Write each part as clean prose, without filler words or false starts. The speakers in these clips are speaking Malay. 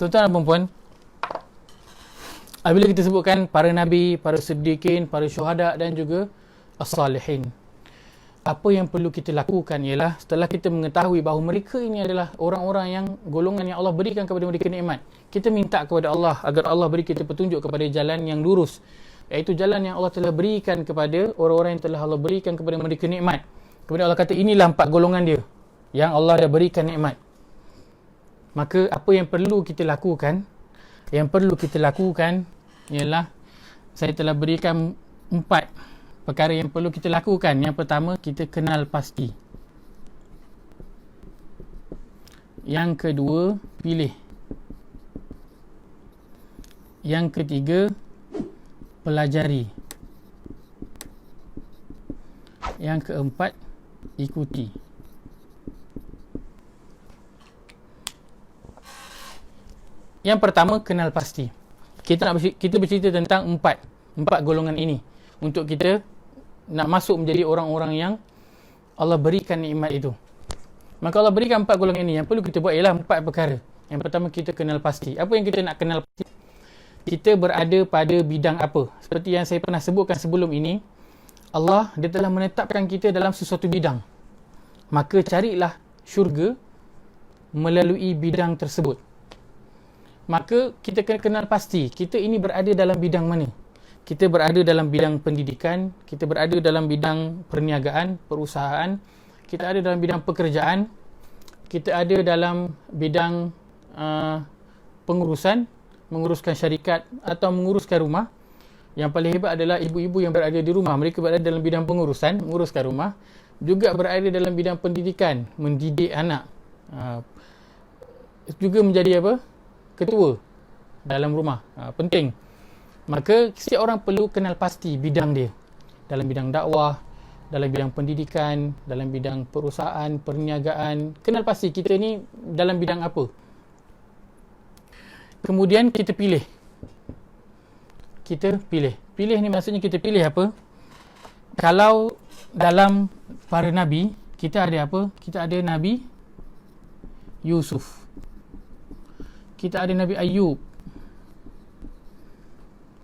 Tuan-tuan dan puan-puan, apabila kita sebutkan para nabi, para siddiqin, para syuhada dan juga as-salihin, apa yang perlu kita lakukan ialah setelah kita mengetahui bahawa mereka ini adalah orang-orang yang golongan yang Allah berikan kepada mereka nikmat, kita minta kepada Allah agar Allah beri kita petunjuk kepada jalan yang lurus, iaitu jalan yang Allah telah berikan kepada orang-orang yang telah Allah berikan kepada mereka nikmat. Kemudian Allah kata inilah 4 golongan dia yang Allah dah berikan nikmat. Maka apa yang perlu kita lakukan? Yang perlu kita lakukan ialah, saya telah berikan 4 perkara yang perlu kita lakukan. Yang pertama, kita kenal pasti. Yang kedua, pilih. Yang ketiga, pelajari. Yang keempat, ikuti. Yang pertama, kenal pasti. Kita bercerita tentang 4 golongan ini untuk kita nak masuk menjadi orang-orang yang Allah berikan nikmat itu. Maka Allah berikan 4 golongan ini. Yang perlu kita buat ialah 4 perkara. Yang pertama, kita kenal pasti. Apa yang kita nak kenal pasti? Kita berada pada bidang apa? Seperti yang saya pernah sebutkan sebelum ini, Allah, dia telah menetapkan kita dalam sesuatu bidang. Maka carilah syurga melalui bidang tersebut. Maka kita kena kenal pasti kita ini berada dalam bidang mana. Kita berada dalam bidang pendidikan, kita berada dalam bidang perniagaan, perusahaan, kita ada dalam bidang pekerjaan, kita ada dalam bidang pengurusan, menguruskan syarikat atau menguruskan rumah. Yang paling hebat adalah ibu-ibu yang berada di rumah. Mereka berada dalam bidang pengurusan, menguruskan rumah, juga berada dalam bidang pendidikan, mendidik anak, juga menjadi apa? Ketua dalam rumah. Penting. Maka setiap orang perlu kenal pasti bidang dia. Dalam bidang dakwah, dalam bidang pendidikan, dalam bidang perusahaan, perniagaan. Kenal pasti kita ni dalam bidang apa. Kemudian kita pilih. Kita pilih. Pilih ni maksudnya kita pilih apa? Kalau dalam para nabi, kita ada apa? Kita ada Nabi Yusuf. Kita ada Nabi Ayub.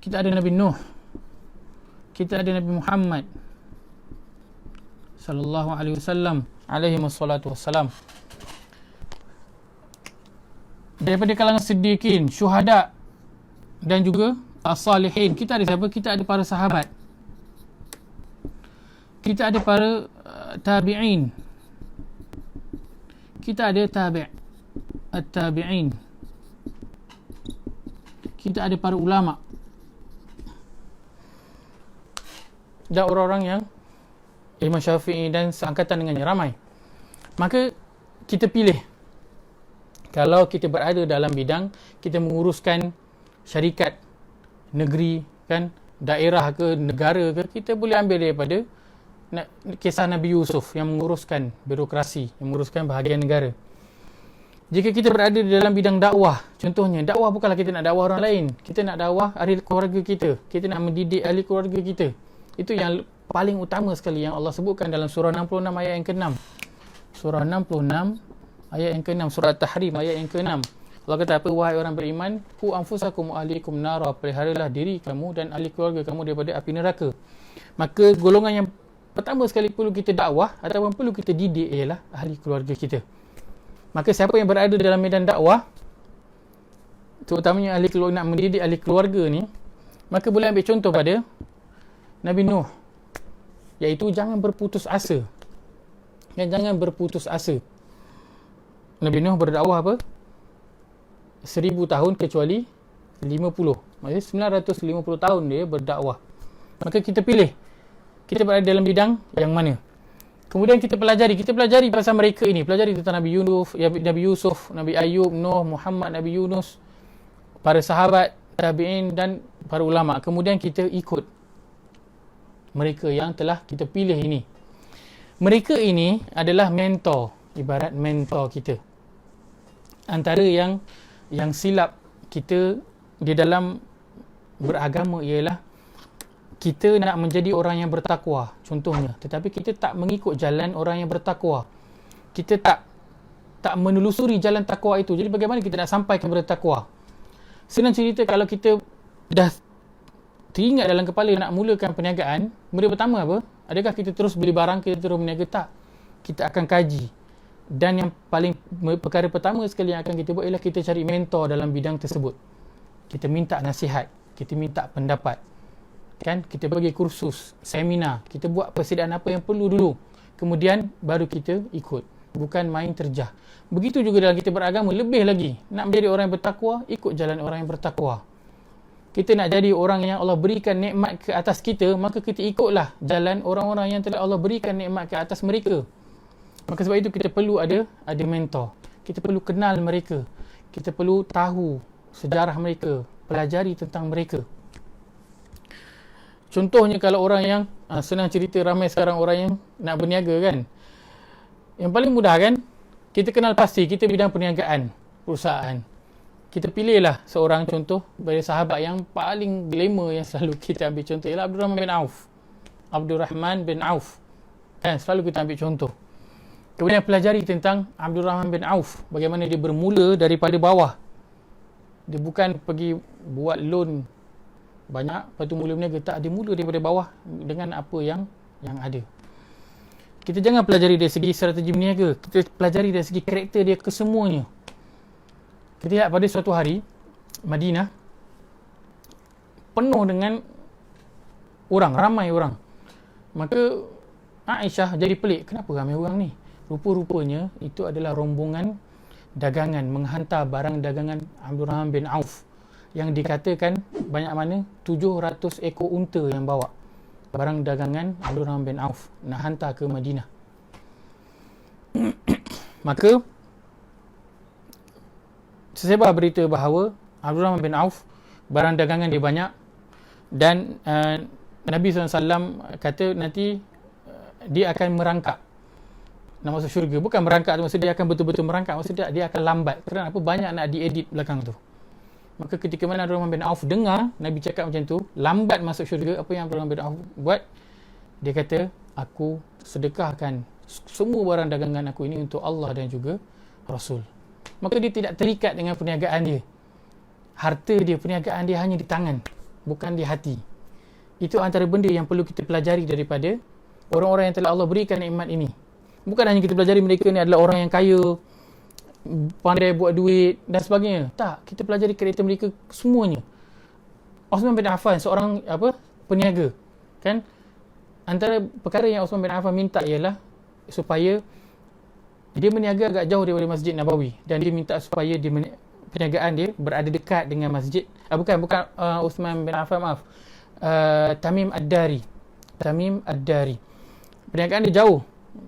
Kita ada Nabi Nuh. Kita ada Nabi Muhammad sallallahu alaihi wasallam, alaihi wassalatu wassalam. Daripada kalangan siddiqin, syuhada dan juga as-salihin, kita ada siapa? Kita ada para sahabat. Kita ada para tabi'in. Kita ada at-tabi'in. Kita ada para ulama dan orang-orang yang Imam Syafi'i dan seangkatan dengannya, ramai. Maka kita pilih. Kalau kita berada dalam bidang kita menguruskan syarikat, negeri kan, daerah ke negara ke, kita boleh ambil daripada kisah Nabi Yusuf yang menguruskan birokrasi, yang menguruskan bahagian negara. Jika kita berada di dalam bidang dakwah, contohnya, dakwah bukanlah kita nak dakwah orang lain. Kita nak dakwah ahli keluarga kita. Kita nak mendidik ahli keluarga kita. Itu yang paling utama sekali yang Allah sebutkan dalam surah 66 ayat yang ke-6. Surah 66 ayat yang ke-6. Surah Tahrim ayat yang ke-6. Allah kata apa? Wahai orang beriman, ku anfusakum wa ahlikum nara, peliharalah diri kamu dan ahli keluarga kamu daripada api neraka. Maka golongan yang pertama sekali perlu kita dakwah ataupun perlu kita didik ialah ahli keluarga kita. Maka siapa yang berada dalam medan dakwah, terutamanya ahli keluarga, nak mendidik ahli keluarga ni, maka boleh ambil contoh pada Nabi Nuh, iaitu jangan berputus asa. Jangan berputus asa. Nabi Nuh berdakwah apa? 1000 tahun kecuali 50. Maksudnya 950 tahun dia berdakwah. Maka kita pilih. Kita berada dalam bidang yang mana? Kemudian kita pelajari pasal mereka ini. Pelajari tentang Nabi Yusuf, Nabi Ayub, Nuh, Muhammad, Nabi Yunus, para sahabat, tabi'in dan para ulama. Kemudian kita ikut mereka yang telah kita pilih ini. Mereka ini adalah mentor, ibarat mentor kita. Antara yang silap kita di dalam beragama ialah kita nak menjadi orang yang bertakwa, contohnya, tetapi kita tak mengikut jalan orang yang bertakwa. Kita tak tak menelusuri jalan takwa itu. Jadi bagaimana kita nak sampai kepada takwa? Senang cerita, kalau kita dah teringat dalam kepala nak mulakan perniagaan, benda pertama apa? Adakah kita terus beli barang, kita terus berniaga? Tak. Kita akan kaji. Dan yang paling perkara pertama sekali yang akan kita buat ialah kita cari mentor dalam bidang tersebut. Kita minta nasihat, kita minta pendapat. Kan? Kita pergi kursus, seminar, kita buat persediaan apa yang perlu dulu. Kemudian baru kita ikut. Bukan main terjah. Begitu juga dalam kita beragama, lebih lagi. Nak menjadi orang yang bertakwa, ikut jalan orang yang bertakwa. Kita nak jadi orang yang Allah berikan nikmat ke atas kita, maka kita ikutlah jalan orang-orang yang telah Allah berikan nikmat ke atas mereka. Maka sebab itu kita perlu ada mentor. Kita perlu kenal mereka. Kita perlu tahu sejarah mereka, pelajari tentang mereka. Contohnya kalau orang yang senang cerita, ramai sekarang orang yang nak berniaga kan. Yang paling mudah kan, kita kenal pasti kita bidang perniagaan, perusahaan. Kita pilihlah seorang contoh dari sahabat yang paling glamour yang selalu kita ambil contoh ialah Abdurrahman bin Auf. Abdurrahman bin Auf. Kan selalu kita ambil contoh. Kemudian pelajari tentang Abdurrahman bin Auf, bagaimana dia bermula daripada bawah. Dia bukan pergi buat loan banyak, lepas tu mula berniaga. Tak, dia mula daripada bawah dengan apa yang ada. Kita jangan pelajari dari segi strategi berniaga, kita pelajari dari segi karakter dia kesemuanya. Kita lihat pada suatu hari, Madinah penuh dengan orang, ramai orang. Maka Aisyah jadi pelik, kenapa ramai orang ni? Rupa-rupanya itu adalah rombongan dagangan menghantar barang dagangan Abdurrahman bin Auf yang dikatakan banyak mana 700 ekor unta yang bawa barang dagangan Abdurrahman bin Auf nak hantar ke Madinah. Maka tersebar berita bahawa Abdurrahman bin Auf barang dagangan dia banyak dan Nabi SAW kata nanti dia akan merangkak nak masuk syurga. Bukan merangkak tu maksud dia akan betul-betul merangkak, maksud dia akan lambat. Kerana apa? Banyak nak diedit belakang tu. Maka ketika mana Abdurrahman bin Auf dengar Nabi cakap macam tu, lambat masuk syurga, apa yang Abdurrahman bin Auf buat? Dia kata, aku sedekahkan semua barang dagangan aku ini untuk Allah dan juga Rasul. Maka dia tidak terikat dengan perniagaan dia. Harta dia, perniagaan dia hanya di tangan, bukan di hati. Itu antara benda yang perlu kita pelajari daripada orang-orang yang telah Allah berikan nikmat ini. Bukan hanya kita pelajari mereka ni adalah orang yang kaya, pandai buat duit dan sebagainya. Tak, kita pelajari karakter mereka semuanya. Osman bin Affan seorang peniaga, kan? Antara perkara yang Osman bin Affan minta ialah supaya dia berniaga agak jauh daripada Masjid Nabawi dan dia minta supaya perniagaan dia berada dekat dengan masjid. Bukan Osman bin Affan, maaf. Tamim Ad-Dari. Perniagaan dia jauh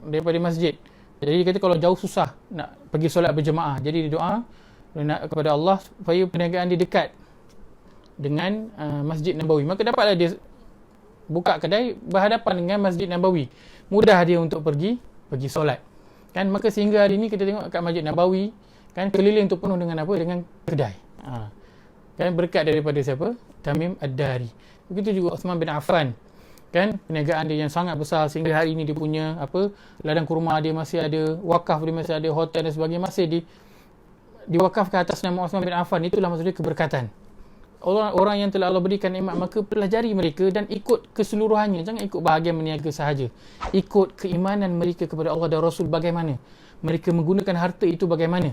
daripada masjid. Jadi dia kata kalau jauh susah nak pergi solat berjemaah. Jadi dia doa nak kepada Allah supaya perniagaan dia dekat dengan Masjid Nabawi. Maka dapatlah dia buka kedai berhadapan dengan Masjid Nabawi. Mudah dia untuk pergi solat. Kan, maka sehingga hari ini kita tengok kat Masjid Nabawi kan keliling tu penuh dengan apa? Dengan kedai. Kan berkat daripada siapa? Tamim Ad-Dari. Begitu juga Uthman bin Affan. Kan perniagaan dia yang sangat besar sehingga hari ini dia punya ladang kurma dia masih ada, wakaf dia masih ada, hotel dan sebagainya masih diwakafkan atas nama Uthman bin Affan. Itulah maksudnya keberkatan. Orang yang telah Allah berikan nikmat, maka pelajari mereka dan ikut keseluruhannya. Jangan ikut bahagian berniaga sahaja. Ikut keimanan mereka kepada Allah dan Rasul bagaimana. Mereka menggunakan harta itu bagaimana.